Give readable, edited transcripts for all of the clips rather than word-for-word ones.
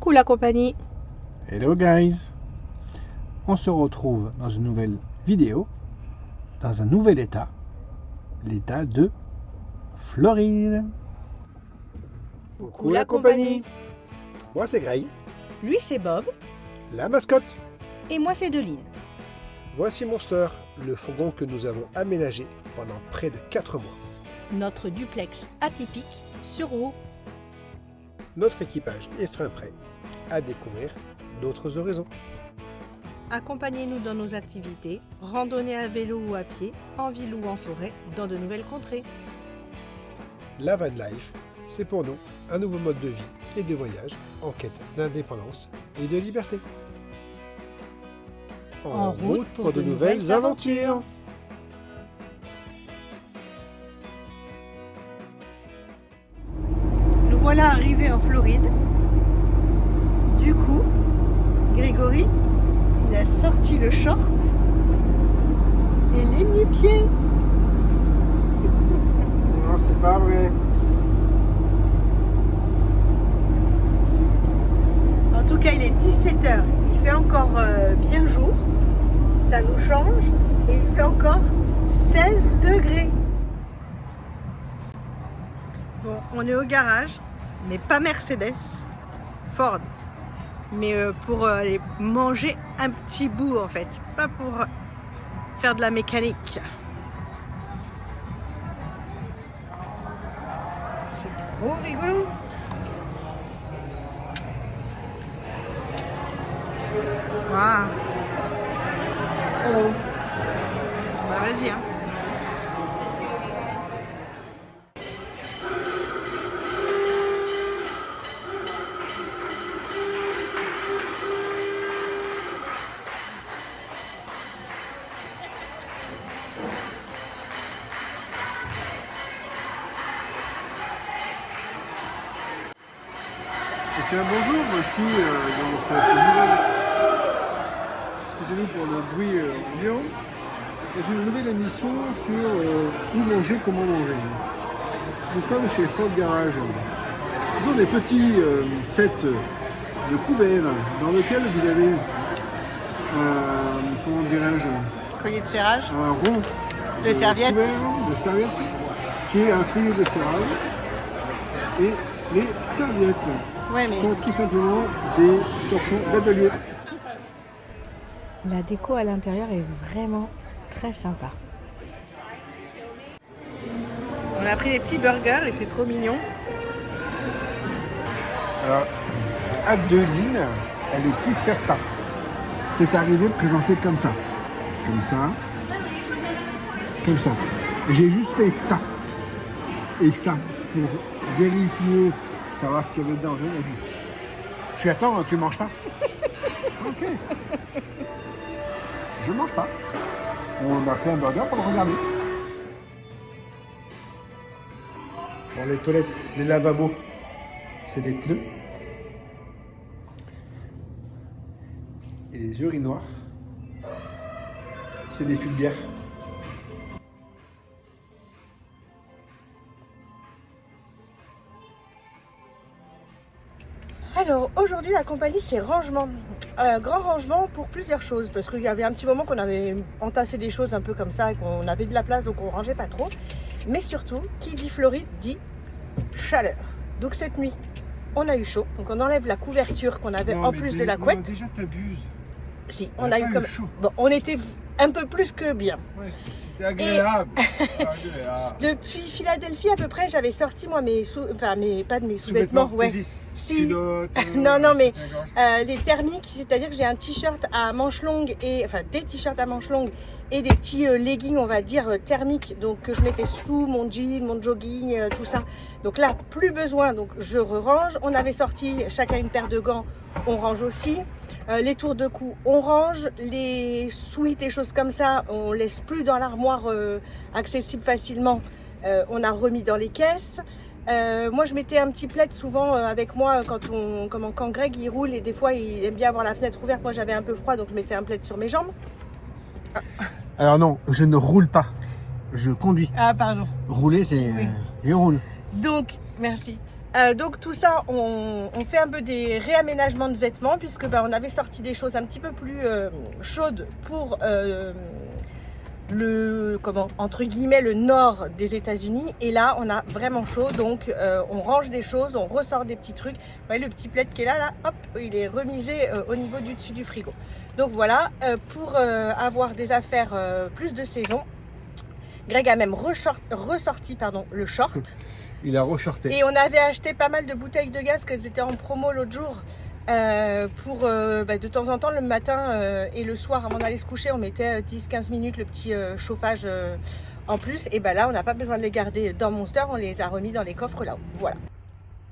Coucou la compagnie. Hello guys. On se retrouve dans une nouvelle vidéo, dans un nouvel état, l'état de Floride. Coucou la compagnie. Moi c'est Gray, Lui c'est Bob la mascotte. et moi c'est Deline. Voici Monster, le fourgon que nous avons aménagé pendant près de 4 mois. Notre duplex atypique sur roue. Notre équipage est fin prêt à découvrir d'autres horizons. Accompagnez-nous dans nos activités, randonnée à vélo ou à pied, en ville ou en forêt, dans de nouvelles contrées. La van life, c'est pour nous un nouveau mode de vie et de voyage en quête d'indépendance et de liberté. En route pour de nouvelles aventures. Nous voilà arrivés en Floride. Du coup, Grégory, il a sorti le short et les nu-pieds. Non, c'est pas vrai. En tout cas, il est 17h. Il fait encore bien jour. Ça nous change. Et il fait encore 16 degrés. Bon, on est au garage, mais pas Mercedes, Ford. Mais pour aller manger un petit bout en fait. Pas pour faire de la mécanique. C'est trop rigolo. Waouh. Oh. Bah vas-y hein. Et c'est un bonjour aussi dans cette nouvelle. Excusez-nous pour le bruit ambiant. Dans une nouvelle émission sur où manger, comment manger. Nous sommes chez Ford Garage. Nous avons des petits sets de couverts dans lesquels vous avez, comment dirais-je, Collier de serrage. un rond De serviettes. couvert de serviettes qui est un collier de serrage. Et les serviettes Ouais, mais sont tout simplement des torchons d'atelier. la déco à l'intérieur est vraiment très sympa. On a pris des petits burgers et c'est trop mignon. Alors, Adeline, elle écrit faire ça. C'est arrivé présenté comme ça. Comme ça. Comme ça. J'ai juste fait ça. Et ça. Pour vérifier, savoir ce qu'il y avait dedans. Je l'ai dit. Tu attends, tu manges pas? Ok. Je mange pas. On a pris un burger pour le regarder. Bon, les toilettes, les lavabos, c'est des pneus. Et les urinoirs, c'est des fûts de bière. Alors aujourd'hui la compagnie c'est rangement. Grand rangement pour plusieurs choses parce qu'il y avait un petit moment qu'on avait entassé des choses un peu comme ça et qu'on avait de la place donc on rangeait pas trop. Mais surtout, qui dit Floride dit chaleur. Donc cette nuit on a eu chaud, donc on enlève la couverture qu'on avait en plus de la couette. Déjà t'abuses. Si, On on a a pas eu eu comme chaud. bon, on était un peu plus que bien. Ouais, c'était agréable. Depuis Philadelphie à peu près, j'avais sorti moi mes pas de mes sous-vêtements, ouais. Si. Non, non, mais les thermiques, c'est-à-dire que j'ai un t-shirt à manches longues et enfin des t-shirts à manches longues et des petits leggings, on va dire thermiques, donc que je mettais sous mon jean, mon jogging, tout ça. Donc là, plus besoin, donc je re-range. On avait sorti chacun une paire de gants, on range aussi. Les tours de cou, on range. Les suites et choses comme ça, on laisse plus dans l'armoire accessible facilement. On a remis dans les caisses. Moi je mettais un petit plaid souvent avec moi quand Greg il roule et des fois il aime bien avoir la fenêtre ouverte. Moi j'avais un peu froid donc je mettais un plaid sur mes jambes. Alors non, je ne roule pas. je conduis. Ah, pardon. Rouler, c'est... Oui. je roule. Donc, merci. Donc tout ça, on fait un peu des réaménagements de vêtements puisque on avait sorti des choses un petit peu plus chaudes pour entre guillemets le nord des États-Unis, et là on a vraiment chaud, donc on range des choses, on ressort des petits trucs. Vous voyez le petit plaid qui est là, hop, il est remisé au niveau du dessus du frigo. Donc voilà, pour avoir des affaires plus de saison, Greg a même ressorti le short. Il a reshorté. Et on avait acheté pas mal de bouteilles de gaz, qu'elles étaient en promo l'autre jour. Pour de temps en temps le matin et le soir avant d'aller se coucher, on mettait 10-15 minutes le petit chauffage en plus. Et là on n'a pas besoin de les garder dans Monster, on les a remis dans les coffres là-haut. Voilà.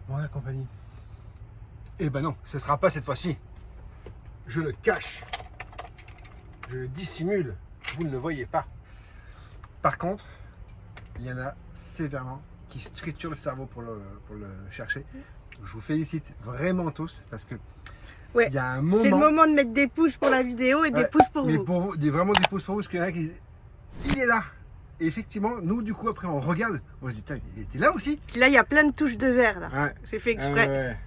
Bon la compagnie. Eh ben non, ce ne sera pas cette fois-ci. Je le cache. Je le dissimule. Vous ne le voyez pas. Par contre, il y en a sévèrement qui se triturent le cerveau pour le chercher. Je vous félicite vraiment tous parce que ouais, il y a un moment. C'est le moment de mettre des pouces pour la vidéo et des pouces pour mais vous. Pour vous, vraiment des pouces pour vous parce qu'il y en a qui il est là. Et effectivement, nous du coup après on regarde, on se dit il était là aussi. Puis là il y a plein de touches de verre là. Ouais. J'ai fait exprès.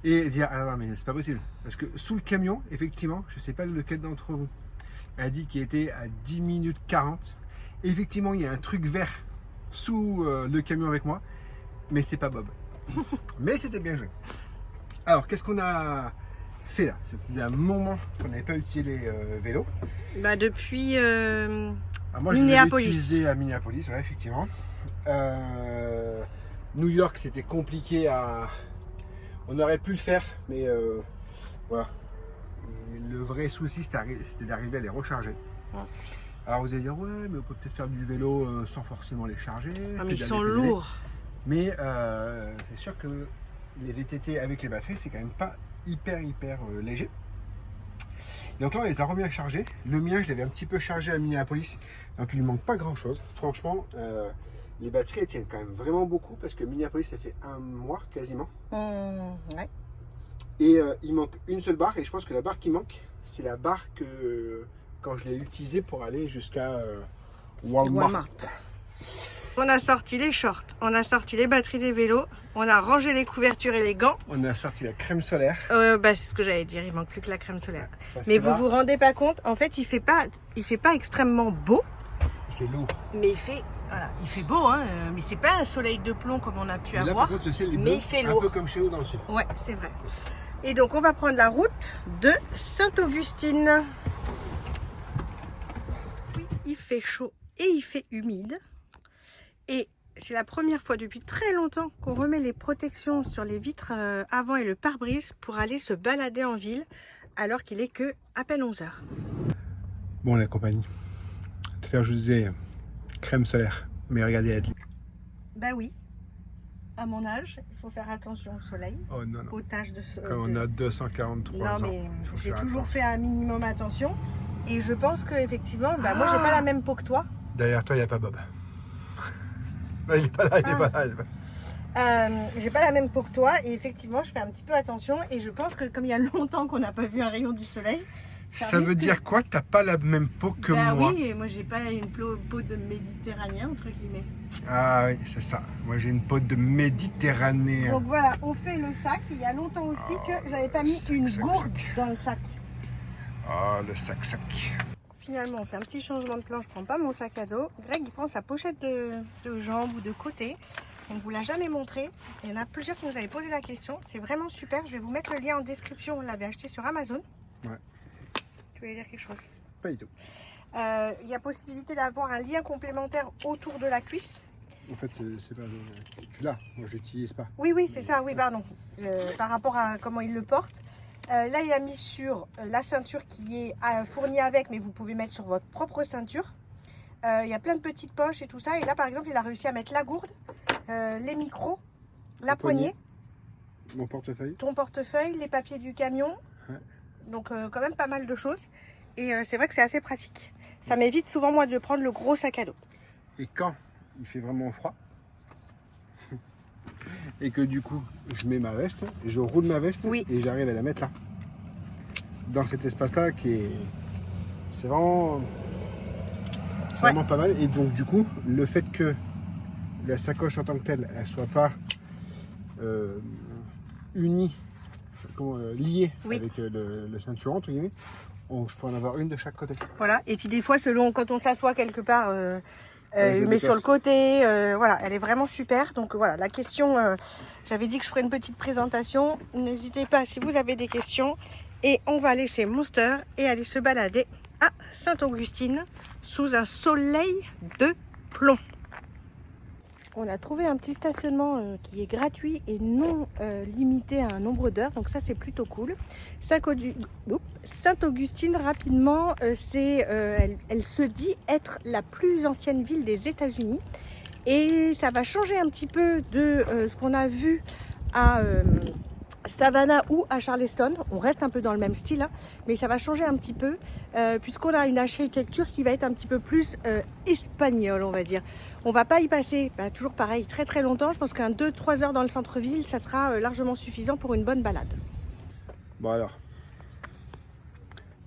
Et dire non mais c'est pas possible parce que sous le camion effectivement, je sais pas lequel d'entre vous a dit qu'il était à 10 minutes 40. Et effectivement il y a un truc vert sous le camion avec moi, mais c'est pas Bob. Mais c'était bien joué. Alors, qu'est-ce qu'on a fait là? Ça faisait un moment qu'on n'avait pas utilisé les vélos. Depuis moi, je les avais utilisés à Minneapolis, ouais, effectivement. New York, c'était compliqué à... On aurait pu le faire, mais voilà. Et le vrai souci, c'était d'arriver à les recharger. Ouais. Alors, vous allez dire, ouais, mais on peut peut-être faire du vélo sans forcément les charger. Mais ils sont lourds. Mais c'est sûr que les VTT avec les batteries, c'est quand même pas hyper léger. Donc là, on les a remis à charger. Le mien, je l'avais un petit peu chargé à Minneapolis. Donc il lui manque pas grand chose. Franchement, les batteries, elles tiennent quand même vraiment beaucoup parce que Minneapolis, ça fait un mois quasiment. Ouais. Et il manque une seule barre. Et je pense que la barre qui manque, c'est la barre que quand je l'ai utilisée pour aller jusqu'à Walmart. On a sorti les shorts, on a sorti les batteries des vélos, on a rangé les couvertures et les gants. On a sorti la crème solaire. C'est ce que j'allais dire, il manque plus que la crème solaire. Mais vous vous rendez pas compte, en fait, il fait pas extrêmement beau. Il fait lourd. Mais il fait beau, hein. Mais c'est pas un soleil de plomb comme on a pu avoir. Là, par contre, le ciel est bleu, il fait lourd. Un peu comme chez nous dans le sud. Ouais, c'est vrai. Et donc, on va prendre la route de Sainte-Augustine. Oui, il fait chaud et il fait humide. Et c'est la première fois depuis très longtemps qu'on remet les protections sur les vitres avant et le pare-brise pour aller se balader en ville alors qu'il est que à peine 11h. Bon la compagnie, tout à l'heure je vous disais crème solaire, mais regardez Adli. Bah oui, à mon âge, il faut faire attention au soleil, aux taches de soleil. Quand on a 243 ans. Non mais j'ai toujours fait un minimum attention et je pense qu'effectivement, moi j'ai pas la même peau que toi. Derrière toi il n'y a pas Bob. Il n'est pas là, il n'est pas là. J'ai pas la même peau que toi et effectivement je fais un petit peu attention et je pense que comme il y a longtemps qu'on n'a pas vu un rayon du soleil. Ça veut dire quoi? T'as pas la même peau que moi? Oui, moi j'ai pas une peau de méditerranéen entre guillemets. Ah oui, c'est ça. Moi j'ai une peau de méditerranéen. Donc voilà, on fait le sac. Il y a longtemps aussi que j'avais pas mis une gourde dans le sac. Oh le sac. Finalement, on fait un petit changement de plan. Je prends pas mon sac à dos. Greg, il prend sa pochette de jambes ou de côté. On ne vous l'a jamais montré. Il y en a plusieurs qui nous avaient posé la question. C'est vraiment super. Je vais vous mettre le lien en description. On l'avait acheté sur Amazon. Ouais. Tu voulais dire quelque chose? Pas du tout. Il y a possibilité d'avoir un lien complémentaire autour de la cuisse. En fait, c'est pas... Tu l'as. Moi, je l'utilise pas. Oui, c'est ça. Oui, pardon. Par rapport à comment il le porte. Là, il a mis sur la ceinture qui est fournie avec, mais vous pouvez mettre sur votre propre ceinture. Il y a plein de petites poches et tout ça. Et là, par exemple, il a réussi à mettre la gourde, les micros, la poignée. Mon portefeuille. Ton portefeuille, les papiers du camion. Ouais. Donc, quand même pas mal de choses. Et c'est vrai que c'est assez pratique. Ça m'évite souvent, moi, de prendre le gros sac à dos. Et quand il fait vraiment froid, et que du coup je mets ma veste, je roule ma veste et j'arrive à la mettre là dans cet espace là c'est vraiment pas mal. Et donc du coup le fait que la sacoche en tant que telle elle soit pas unis, liés oui. avec le ceinturon, entre guillemets. Je peux en avoir une de chaque côté. Voilà, et puis des fois, selon quand on s'assoit quelque part, mais sur le côté, voilà, elle est vraiment super. Donc voilà, la question, j'avais dit que je ferais une petite présentation. N'hésitez pas si vous avez des questions. Et on va laisser Monster et aller se balader à Sainte-Augustine sous un soleil de plomb. On a trouvé un petit stationnement qui est gratuit et non limité à un nombre d'heures, donc ça c'est plutôt cool. Sainte-Augustine, rapidement, elle se dit être la plus ancienne ville des États-Unis et ça va changer un petit peu de ce qu'on a vu à Savannah ou à Charleston. On reste un peu dans le même style, hein, mais ça va changer un petit peu puisqu'on a une architecture qui va être un petit peu plus espagnole, on va dire. On va pas y passer, toujours pareil, très très longtemps. Je pense qu'un 2-3 heures dans le centre-ville, ça sera largement suffisant pour une bonne balade. Bon alors,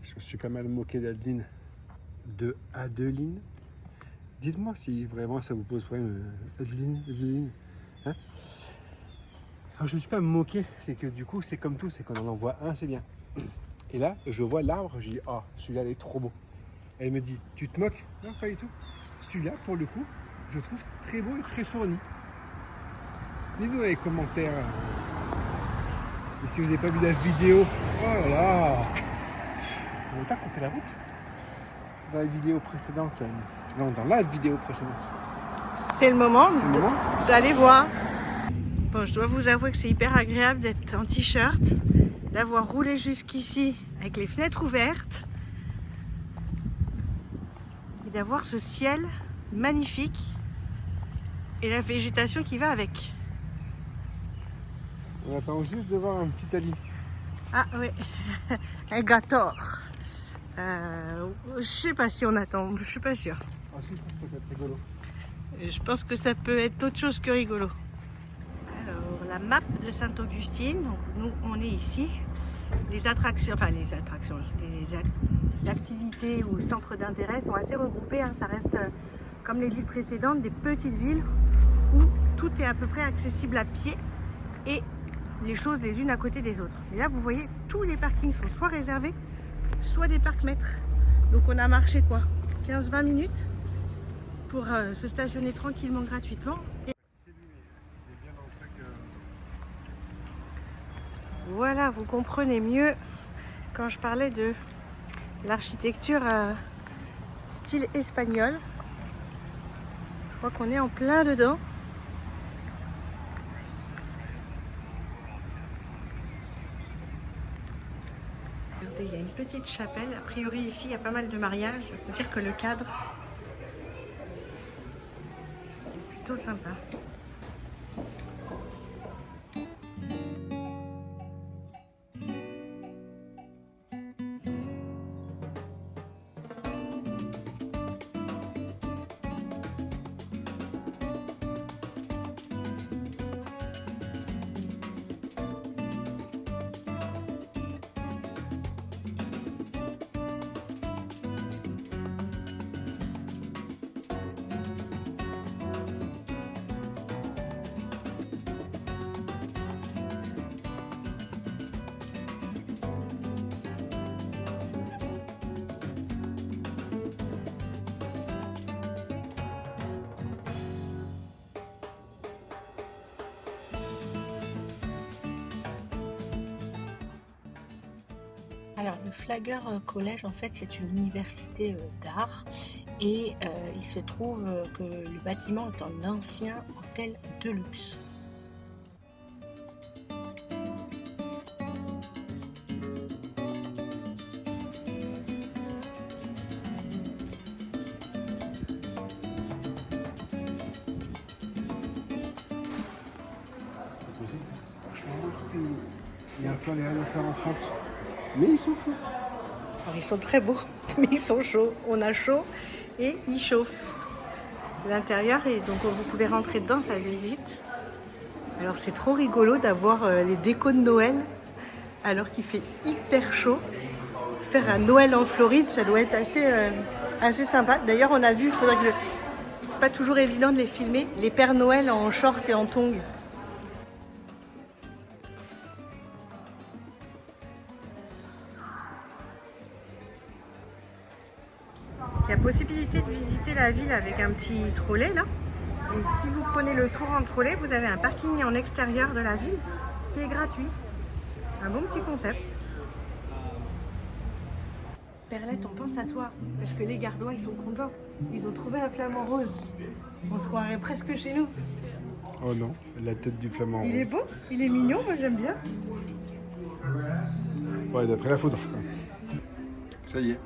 je me suis pas mal moqué d'Adeline, de Adeline. Dites-moi si vraiment ça vous pose problème, Adeline. Hein? Alors je me suis pas moqué, c'est que du coup c'est comme tout, c'est qu'on en envoie un, c'est bien. Et là, je vois l'arbre, je dis, ah, celui-là il est trop beau. Elle me dit, tu te moques? Non, pas du tout. Celui-là, pour le coup, je trouve très beau et très fourni. Dites-nous dans les commentaires. Et si vous n'avez pas vu la vidéo, oh là là, on n'a pas coupé la route. Dans la vidéo précédente, non, dans la vidéo précédente. C'est le moment, d'aller voir. Bon, je dois vous avouer que c'est hyper agréable d'être en t-shirt, d'avoir roulé jusqu'ici avec les fenêtres ouvertes et d'avoir ce ciel magnifique et la végétation qui va avec. On attend juste de voir un petit Ali. Ah oui, un gator. Je sais pas si on attend, je suis pas sûre. Ah si, je pense que ça peut être rigolo. Je pense que ça peut être autre chose que rigolo. Alors, la map de Sainte-Augustine, donc nous on est ici. Les attractions, les activités ou centres d'intérêt sont assez regroupés, hein. Ça reste comme les villes précédentes, des petites villes où tout est à peu près accessible à pied et les choses les unes à côté des autres. Mais là vous voyez, tous les parkings sont soit réservés, soit des parcs-mètres. Donc on a marché quoi, 15-20 minutes pour se stationner tranquillement gratuitement. Voilà, vous comprenez mieux quand je parlais de l'architecture style espagnol. Je crois qu'on est en plein dedans. Regardez, il y a une petite chapelle. A priori, ici, il y a pas mal de mariages. Il faut dire que le cadre est plutôt sympa. Alors le Flagler College, en fait, c'est une université d'art et il se trouve que le bâtiment est un ancien hôtel de luxe. Il y a encore les rien à faire en France. Mais ils sont chauds. Alors ils sont très beaux, mais ils sont chauds. On a chaud et ils chauffent. L'intérieur, et donc vous pouvez rentrer dedans, ça se visite. Alors c'est trop rigolo d'avoir les décos de Noël alors qu'il fait hyper chaud. Faire un Noël en Floride, ça doit être assez sympa. D'ailleurs on a vu, c'est pas toujours évident de les filmer, les Pères Noël en short et en tongs. il y a possibilité de visiter la ville avec un petit trolley là. Et si vous prenez le tour en trolley, vous avez un parking en extérieur de la ville qui est gratuit. Un bon petit concept. Perlette, on pense à toi, parce que les Gardois, ils sont contents. Ils ont trouvé un flamant rose. On se croirait presque chez nous. Oh non, la tête du flamant Il rose. est beau, il est mignon, moi j'aime bien. Ouais, d'après la foudre. Ça y est,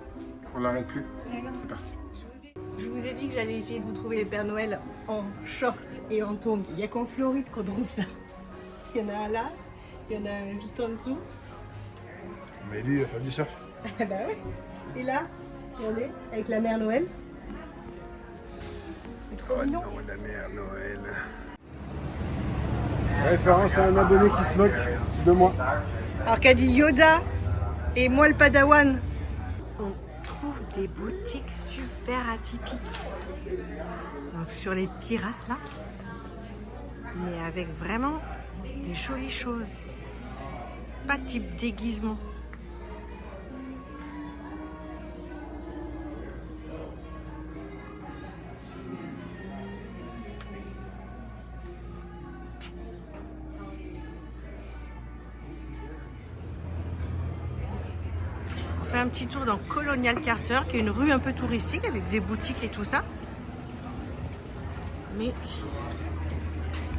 on l'arrête plus. C'est parti. Je vous ai dit que j'allais essayer de vous trouver les Pères Noël en short et en tongs. Il n'y a qu'en Floride qu'on trouve ça. Il y en a un là, il y en a un juste en dessous. Mais lui, il va faire du surf. Bah ouais. Et là, regardez, avec la mère Noël. C'est trop mignon. Oh, la mère Noël. Référence à un abonné qui se moque de moi. Alors qu'a dit Yoda et moi le Padawan. On trouve des boutiques super atypiques. Donc sur les pirates là. Mais avec vraiment des jolies choses. Pas type déguisement. On fait un petit tour dans Colonial Carter, qui est une rue un peu touristique avec des boutiques et tout ça. Mais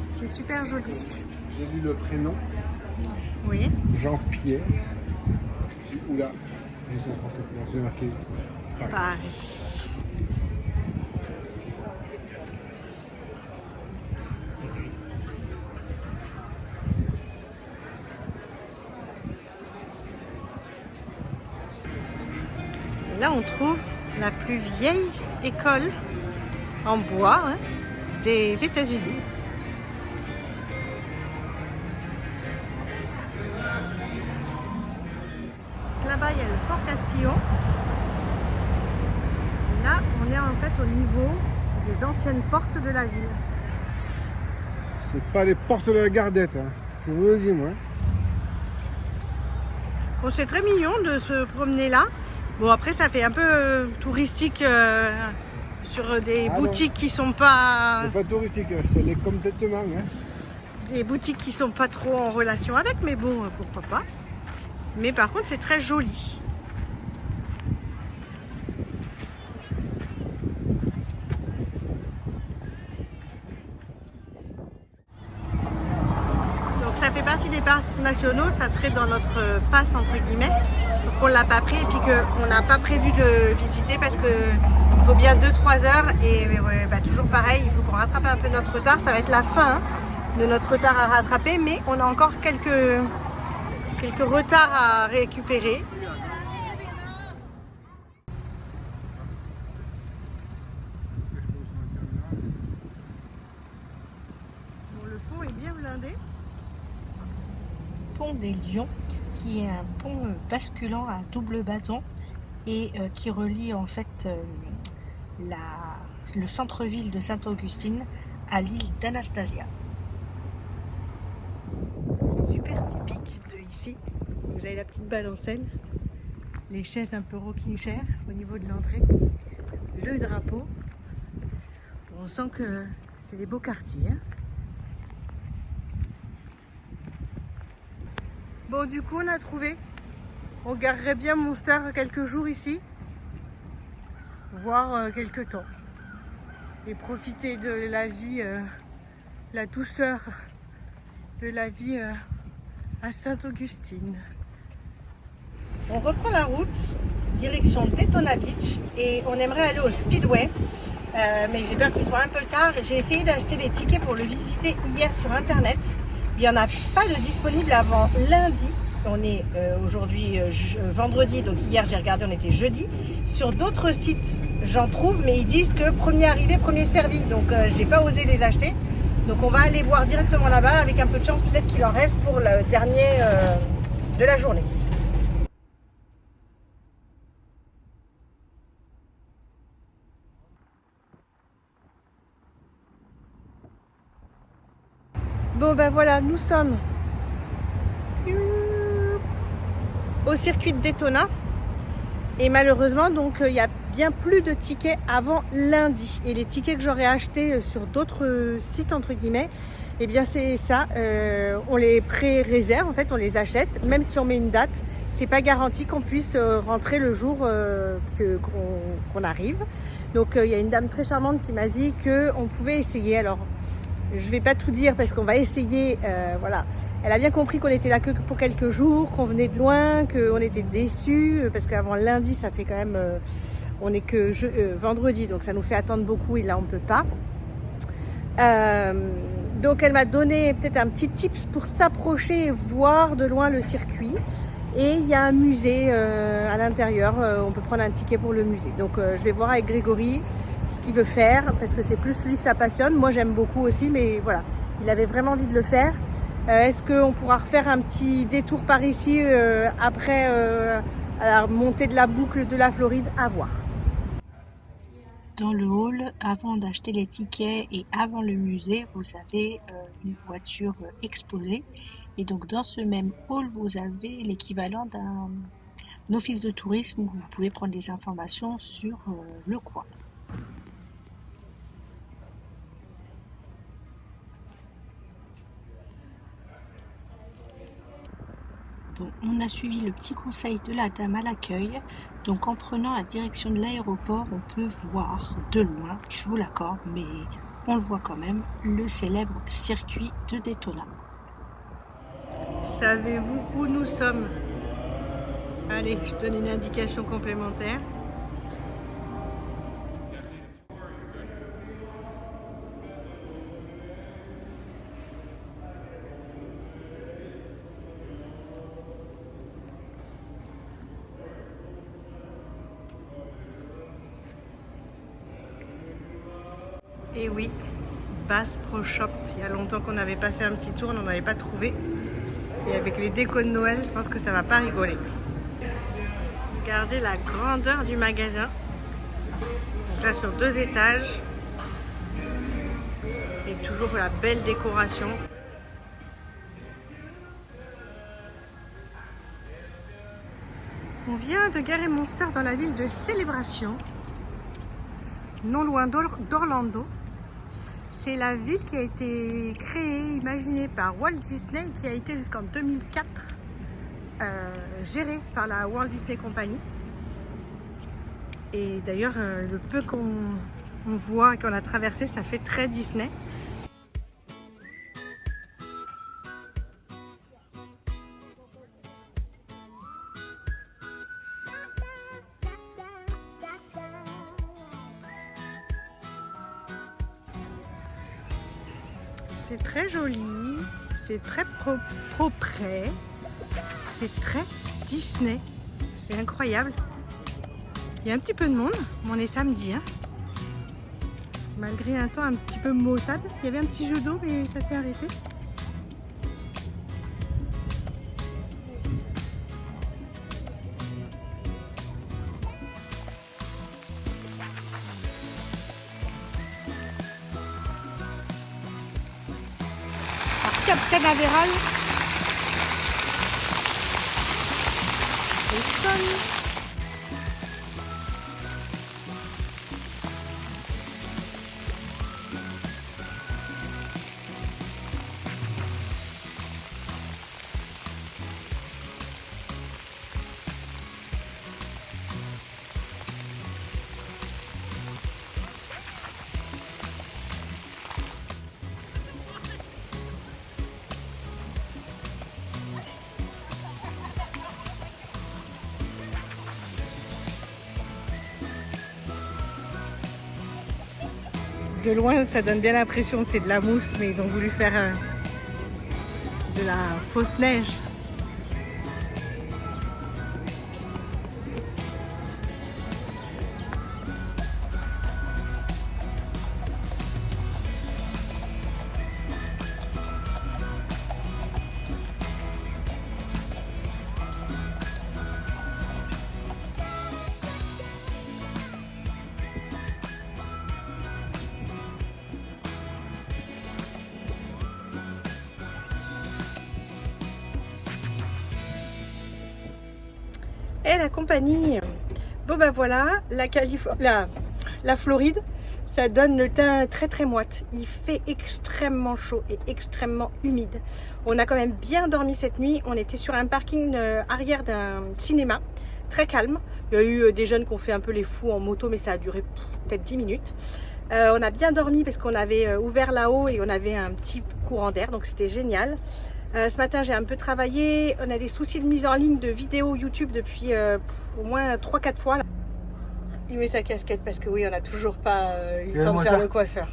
c'est super joli. J'ai lu le prénom. Oui. Jean-Pierre. Oula, je sais en français. Non, je vais marquer Paris. Paris. Là, on trouve la plus vieille école en bois des États-Unis. Là-bas, il y a le Fort Castillon. Là, on est en fait au niveau des anciennes portes de la ville. C'est pas les portes de la Gardette, hein. Je vous le dis, moi. Bon, c'est très mignon de se promener là. Bon, après, ça fait un peu touristique sur des boutiques qui sont pas... C'est pas touristique, c'est les complètement. Hein. Des boutiques qui sont pas trop en relation avec, mais bon, pourquoi pas. Mais par contre, c'est très joli. Donc ça fait partie des parcs nationaux, ça serait dans notre passe entre guillemets. Sauf qu'on ne l'a pas pris et puis qu'on n'a pas prévu de visiter parce qu'il faut bien 2-3 heures et toujours pareil, il faut qu'on rattrape un peu notre retard. Ça va être la fin de notre retard à rattraper, mais on a encore quelques retards à récupérer. Bon, le pont est bien blindé. Pont des Lions, qui est un pont basculant à double bâton et qui relie en fait le centre-ville de Sainte-Augustine à l'île d'Anastasia. C'est super typique de ici. Vous avez la petite balancelle, les chaises un peu rocking chair au niveau de l'entrée, le drapeau. On sent que c'est des beaux quartiers. Hein. Bon, du coup, on a trouvé. On garerait bien Monster quelques jours ici, voire quelques temps. Et profiter de la vie, la douceur de la vie à Sainte-Augustine. On reprend la route, direction Daytona Beach, et on aimerait aller au Speedway. Mais j'ai peur qu'il soit un peu tard. J'ai essayé d'acheter des tickets pour le visiter hier sur internet. Il n'y en a pas de disponible avant lundi. On est aujourd'hui vendredi, donc hier j'ai regardé, on était jeudi. Sur d'autres sites, j'en trouve, mais ils disent que premier arrivé, premier servi. Donc j'ai pas osé les acheter. Donc on va aller voir directement là-bas, avec un peu de chance, peut-être qu'il en reste pour le dernier de la journée. Bon ben voilà, nous sommes au circuit de Daytona et malheureusement donc il n'y a bien plus de tickets avant lundi. Et les tickets que j'aurais achetés sur d'autres sites entre guillemets, eh bien c'est ça, on les pré-réserve, en fait on les achète, même si on met une date, c'est pas garanti qu'on puisse rentrer le jour qu'on arrive. Donc il y a une dame très charmante qui m'a dit qu'on pouvait essayer. Alors je vais pas tout dire parce qu'on va essayer, voilà. Elle a bien compris qu'on était là que pour quelques jours, qu'on venait de loin, qu'on était déçus, parce qu'avant lundi, ça fait quand même, on est que vendredi, donc ça nous fait attendre beaucoup et là on peut pas. Donc elle m'a donné peut-être un petit tips pour s'approcher et voir de loin le circuit. Et il y a un musée à l'intérieur, on peut prendre un ticket pour le musée. Donc je vais voir avec Grégory ce qu'il veut faire, parce que c'est plus lui que ça passionne. Moi j'aime beaucoup aussi, mais voilà, il avait vraiment envie de le faire. Est-ce qu'on pourra refaire un petit détour par ici après à la montée de la boucle de la Floride? À voir. Dans le hall, avant d'acheter les tickets et avant le musée, vous avez une voiture exposée. Et donc dans ce même hall, vous avez l'équivalent d'un office de tourisme où vous pouvez prendre des informations sur le coin. Donc, on a suivi le petit conseil de la dame à l'accueil. Donc en prenant la direction de l'aéroport, on peut voir de loin, je vous l'accorde, mais on le voit quand même, le célèbre circuit de Daytona. Savez-vous où nous sommes? Allez, je donne une indication complémentaire. Et oui, Bass Pro Shop. Il y a longtemps qu'on n'avait pas fait un petit tour, on n'en avait pas trouvé. Et avec les décos de Noël, je pense que ça va pas rigoler. Regardez la grandeur du magasin. Donc là sur 2 étages. Et toujours la belle décoration. On vient de garer Monster dans la ville de Célébration, non loin d'Orlando. C'est la ville qui a été créée, imaginée par Walt Disney, qui a été jusqu'en 2004 gérée par la Walt Disney Company. Et d'ailleurs, le peu qu'on voit et qu'on a traversé, ça fait très Disney. C'est très joli, c'est très propre, c'est très Disney, c'est incroyable. Il y a un petit peu de monde, on est samedi, hein. Malgré un temps un petit peu maussade, il y avait un petit jeu d'eau mais ça s'est arrêté. Cap Canaveral. Et sonne. De loin, ça donne bien l'impression que c'est de la mousse, mais ils ont voulu faire de la fausse neige. Et la compagnie Bon ben voilà, la Floride, ça donne le teint très très moite. Il fait extrêmement chaud et extrêmement humide. On a quand même bien dormi cette nuit. On était sur un parking arrière d'un cinéma, très calme. Il y a eu des jeunes qui ont fait un peu les fous en moto, mais ça a duré peut-être 10 minutes. On a bien dormi parce qu'on avait ouvert là-haut et on avait un petit courant d'air, donc c'était génial. Ce matin, j'ai un peu travaillé. On a des soucis de mise en ligne de vidéos YouTube depuis au moins 3-4 fois. Là. Il met sa casquette parce que oui, on n'a toujours pas eu le temps de faire le coiffeur.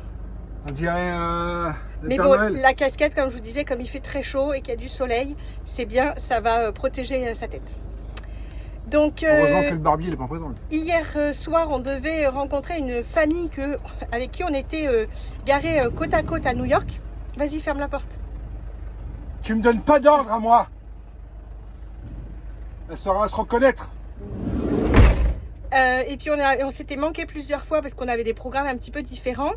On dirait mais bon, la casquette, comme je vous disais, comme il fait très chaud et qu'il y a du soleil, c'est bien, ça va protéger sa tête. Donc, heureusement que le barbier n'est pas présent. Hier soir, on devait rencontrer une famille avec qui on était garés côte à côte à New York. Vas-y, ferme la porte. Tu me donnes pas d'ordre à moi. Elle saura se reconnaître. Et puis on s'était manqué plusieurs fois parce qu'on avait des programmes un petit peu différents.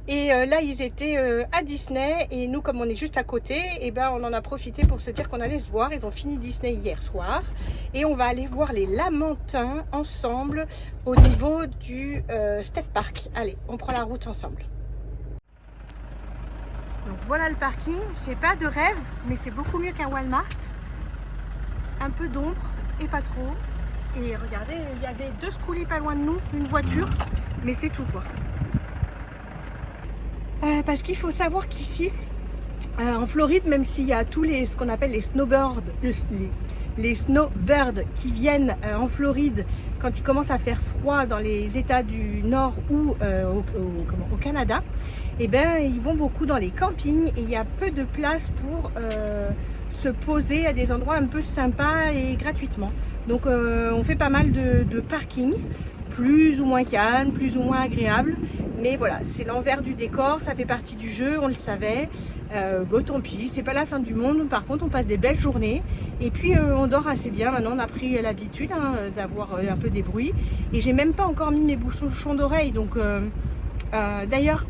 Et là, ils étaient à Disney. Et nous, comme on est juste à côté, et ben, on en a profité pour se dire qu'on allait se voir. Ils ont fini Disney hier soir. Et on va aller voir les Lamentins ensemble au niveau du State Park. Allez, on prend la route ensemble. Donc voilà le parking. C'est pas de rêve, mais c'est beaucoup mieux qu'un Walmart. Un peu d'ombre et pas trop. Et regardez, il y avait 2 scoulis pas loin de nous, une voiture, mais c'est tout quoi. Parce qu'il faut savoir qu'ici, en Floride, même s'il y a tous ce qu'on appelle les snowbirds, les snowbirds qui viennent en Floride quand il commence à faire froid dans les États du Nord ou au Canada, et ben ils vont beaucoup dans les campings et il y a peu de place pour se poser à des endroits un peu sympas et gratuitement. Donc on fait pas mal de parking, plus ou moins calme, plus ou moins agréable. Mais voilà, c'est l'envers du décor, ça fait partie du jeu, on le savait. Bon, tant pis, c'est pas la fin du monde. Par contre, on passe des belles journées. Et puis on dort assez bien. Maintenant, on a pris l'habitude d'avoir un peu des bruits. Et j'ai même pas encore mis mes bouchons d'oreille. Donc d'ailleurs,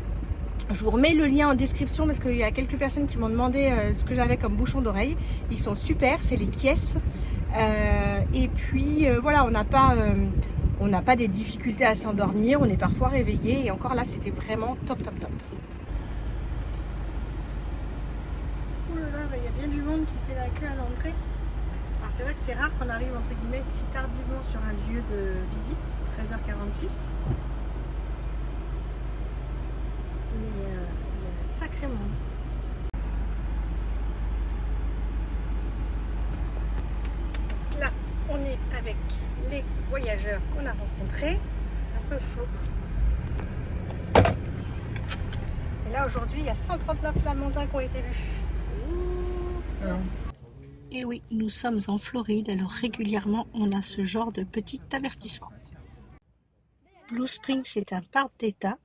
je vous remets le lien en description parce qu'il y a quelques personnes qui m'ont demandé ce que j'avais comme bouchon d'oreille. Ils sont super, c'est les Kies. Et puis voilà, on n'a pas des difficultés à s'endormir, on est parfois réveillé et encore là c'était vraiment top. Oh là là, il y a bien du monde qui fait la queue à l'entrée. Alors c'est vrai que c'est rare qu'on arrive entre guillemets si tardivement sur un lieu de visite, 13h46. Mais il y a un sacré monde. Là, on est avec les voyageurs qu'on a rencontrés. Un peu flou. Et là, aujourd'hui, il y a 139 Lamentins qui ont été vus. Et oui, nous sommes en Floride, alors régulièrement, on a ce genre de petit avertissement. Blue Springs, c'est un parc d'État,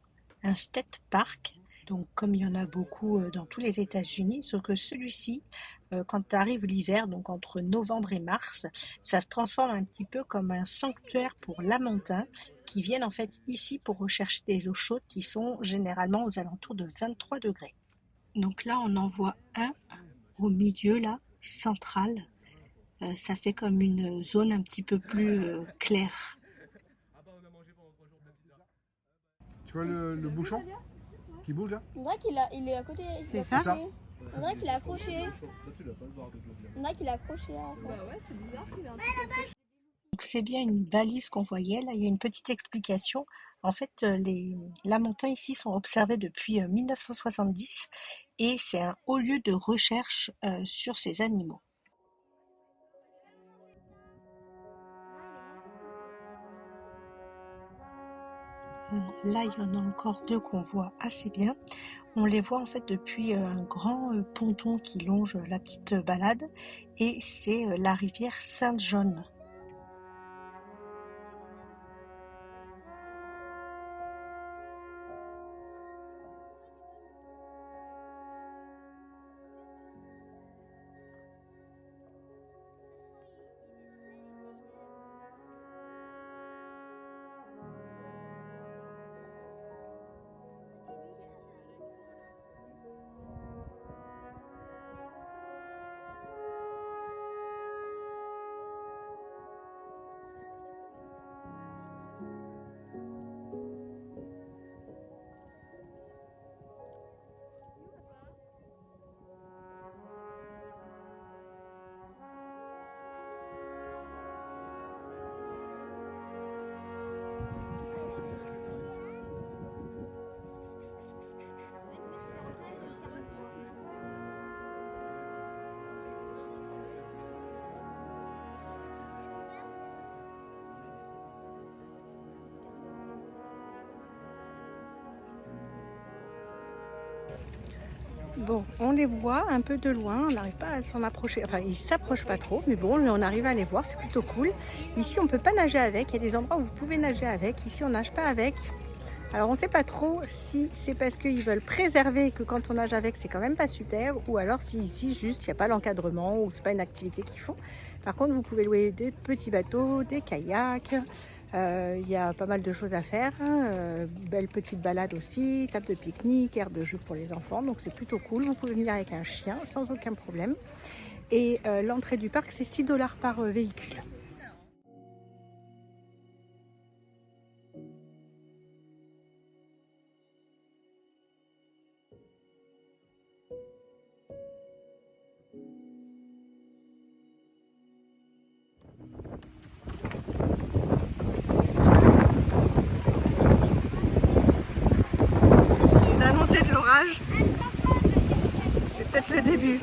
un state park. Donc, comme il y en a beaucoup dans tous les États-Unis, sauf que celui-ci, quand arrive l'hiver, donc entre novembre et mars, ça se transforme un petit peu comme un sanctuaire pour lamentins qui viennent en fait ici pour rechercher des eaux chaudes qui sont généralement aux alentours de 23 degrés. Donc là, on en voit un au milieu, là, central. Ça fait comme une zone un petit peu plus claire. Tu vois le bouchon qui bouge là? On dirait il est à côté. C'est ça? On dirait qu'il est accroché. On dirait qu'il est accroché à ça. Bah ouais, c'est bizarre qu'il est accroché. Donc c'est bien une balise qu'on voyait. Là, il y a une petite explication. En fait, les lamentins ici sont observés depuis 1970 et c'est un haut lieu de recherche sur ces animaux. Là, il y en a encore 2 qu'on voit assez bien. On les voit en fait depuis un grand ponton qui longe la petite balade et c'est la rivière Saint-John. Bon, on les voit un peu de loin, on n'arrive pas à s'en approcher, enfin ils s'approchent pas trop, mais bon, on arrive à les voir, c'est plutôt cool. Ici on peut pas nager avec, il y a des endroits où vous pouvez nager avec, ici on nage pas avec. Alors on sait pas trop si c'est parce qu'ils veulent préserver que quand on nage avec c'est quand même pas super, ou alors si ici juste il n'y a pas l'encadrement ou c'est pas une activité qu'ils font. Par contre vous pouvez louer des petits bateaux, des kayaks, il y a pas mal de choses à faire, belle petite balade aussi, table de pique-nique, aire de jeu pour les enfants, donc c'est plutôt cool. Vous pouvez venir avec un chien sans aucun problème. Et l'entrée du parc c'est 6 $ par véhicule. De l'orage, c'est peut-être le début.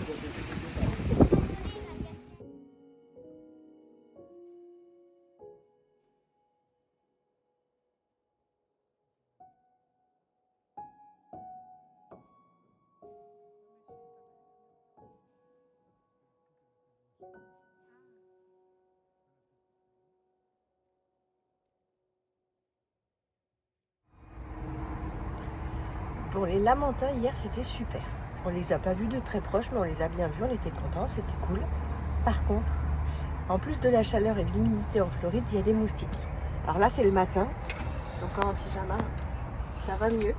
Bon, les lamantins hier c'était super. On les a pas vus de très proche, mais on les a bien vus, on était contents, c'était cool. Par contre, en plus de la chaleur et de l'humidité en Floride, il y a des moustiques. Alors là c'est le matin, donc en pyjama ça va mieux.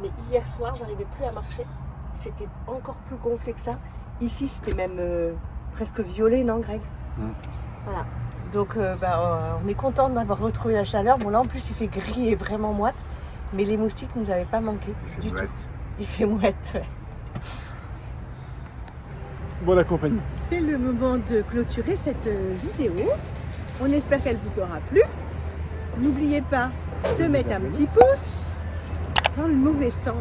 Mais hier soir j'arrivais plus à marcher, c'était encore plus gonflé que ça. Ici c'était même presque violet, non Greg? Voilà. Donc on est content d'avoir retrouvé la chaleur. Bon là en plus il fait gris et vraiment moite. Mais les moustiques ne nous avaient pas manqué du tout. Il fait mouette, ouais. Bon, la compagnie. C'est le moment de clôturer cette vidéo. On espère qu'elle vous aura plu. N'oubliez pas de mettre un petit pouce, dans le mauvais sens,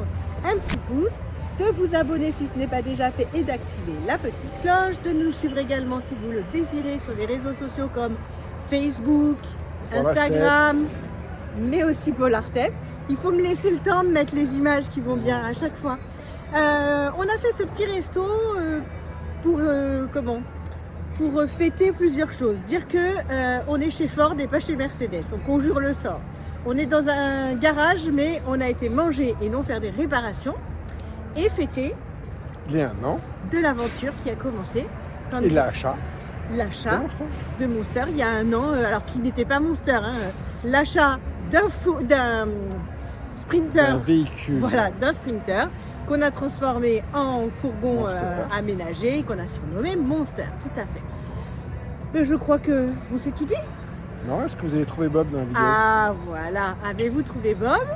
un petit pouce, de vous abonner si ce n'est pas déjà fait et d'activer la petite cloche, de nous suivre également si vous le désirez sur les réseaux sociaux comme Facebook, Instagram, mais aussi Polarstep. Il faut me laisser le temps de mettre les images qui vont bien à chaque fois. On a fait ce petit resto pour fêter plusieurs choses. Dire que on est chez Ford et pas chez Mercedes. On conjure le sort. On est dans un garage, mais on a été manger et non faire des réparations et fêter de l'aventure qui a commencé. Et l'achat de Monster il y a 1 an, alors qu'il n'était pas Monster. Hein. L'achat d'un Sprinter, un véhicule, voilà, d'un Sprinter qu'on a transformé en fourgon aménagé, qu'on a surnommé Monster, tout à fait. Mais je crois que on s'est tout dit. Non, est-ce que vous avez trouvé Bob dans la vidéo? Ah voilà, avez-vous trouvé Bob?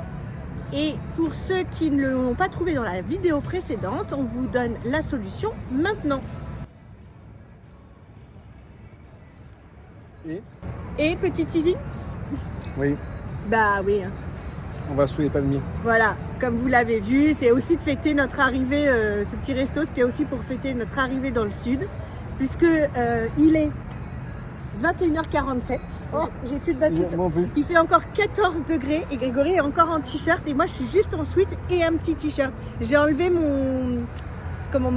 Et pour ceux qui ne l'ont pas trouvé dans la vidéo précédente, on vous donne la solution maintenant. Et petit teasing? Oui. Bah oui. On va sous les palmiers. Voilà, comme vous l'avez vu, c'est aussi de fêter notre arrivée, ce petit resto, c'était aussi pour fêter notre arrivée dans le sud, puisque il est 21h47, j'ai plus de batterie, il fait encore 14 degrés et Grégory est encore en t-shirt et moi je suis juste en sweat et un petit t-shirt. J'ai enlevé mon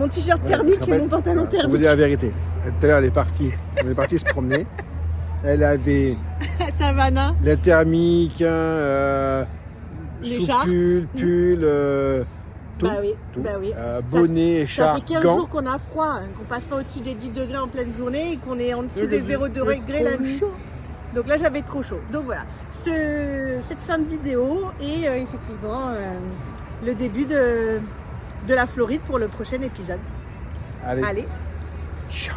t-shirt thermique et mon pantalon thermique. Je vous dis la vérité, tout à l'heure on est parti se promener, elle avait Savannah, la thermique, pull, tout, bonnet, écharpe, ça fait 15 jours qu'on a froid, hein, qu'on passe pas au-dessus des 10 degrés en pleine journée et qu'on est en dessous des 0 degrés la nuit. Donc là j'avais trop chaud. Donc voilà, cette fin de vidéo est effectivement le début de la Floride pour le prochain épisode. Allez. Ciao.